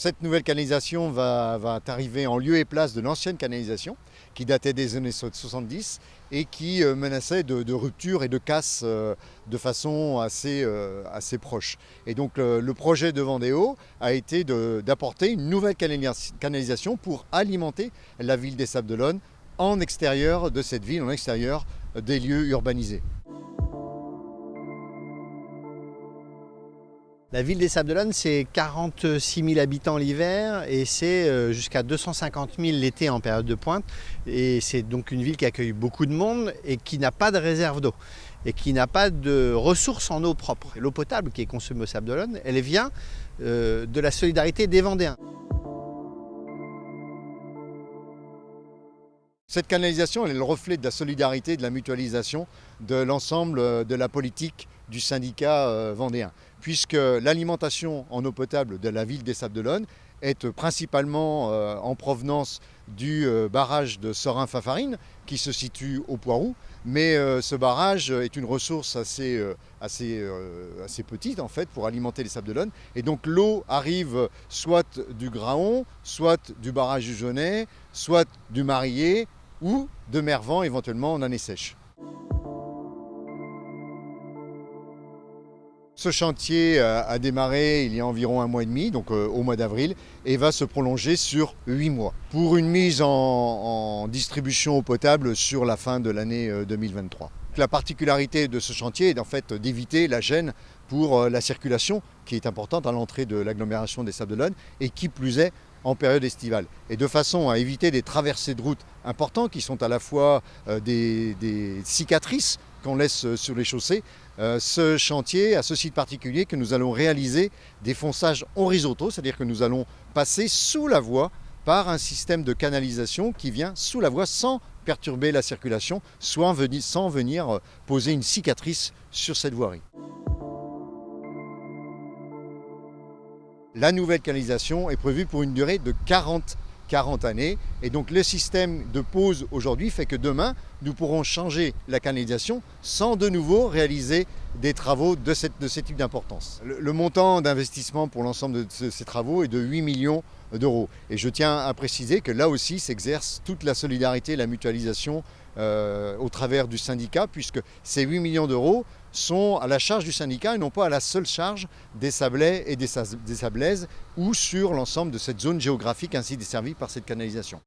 Cette nouvelle canalisation va arriver en lieu et place de l'ancienne canalisation qui datait des années 70 et qui menaçait de rupture et de casse de façon assez proche. Et donc le projet de Vendéo a été d'apporter une nouvelle canalisation pour alimenter la ville des Sables-d'Olonne en extérieur de cette ville, en extérieur des lieux urbanisés. La ville des Sables-d'Olonne, c'est 46 000 habitants l'hiver et c'est jusqu'à 250 000 l'été en période de pointe. Et c'est donc une ville qui accueille beaucoup de monde et qui n'a pas de réserve d'eau et qui n'a pas de ressources en eau propre. L'eau potable qui est consommée aux Sables-d'Olonne, elle vient de la solidarité des Vendéens. Cette canalisation elle est le reflet de la solidarité et de la mutualisation de l'ensemble de la politique du syndicat vendéen, puisque l'alimentation en eau potable de la ville des Sables-d'Olonne est principalement en provenance du barrage de Sorin-Fafarine qui se situe au Poiroux, mais ce barrage est une ressource assez petite en fait pour alimenter les Sables-d'Olonne, et donc l'eau arrive soit du Graon, soit du barrage du Jaunet, soit du Marillé ou de Mervan éventuellement en année sèche. Ce chantier a démarré il y a environ un mois et demi, donc au mois d'avril, et va se prolonger sur 8 mois, pour une mise en distribution eau potable sur la fin de l'année 2023. La particularité de ce chantier est en fait d'éviter la gêne pour la circulation, qui est importante à l'entrée de l'agglomération des Sables-d'Olonne, et qui plus est en période estivale. Et de façon à éviter des traversées de route importantes, qui sont à la fois des cicatrices qu'on laisse sur les chaussées, ce chantier a ceci de particulier que nous allons réaliser des fonçages horizontaux, c'est-à-dire que nous allons passer sous la voie par un système de canalisation qui vient sous la voie sans perturber la circulation, sans venir poser une cicatrice sur cette voirie. La nouvelle canalisation est prévue pour une durée de 40 années, et donc le système de pose aujourd'hui fait que demain nous pourrons changer la canalisation sans de nouveau réaliser des travaux de ce type d'importance. Le montant d'investissement pour l'ensemble de ces travaux est de 8 millions d'euros, et je tiens à préciser que là aussi s'exerce toute la solidarité et la mutualisation au travers du syndicat, puisque ces 8 millions d'euros sont à la charge du syndicat et non pas à la seule charge des Sablais et des Sablaises ou sur l'ensemble de cette zone géographique ainsi desservie par cette canalisation.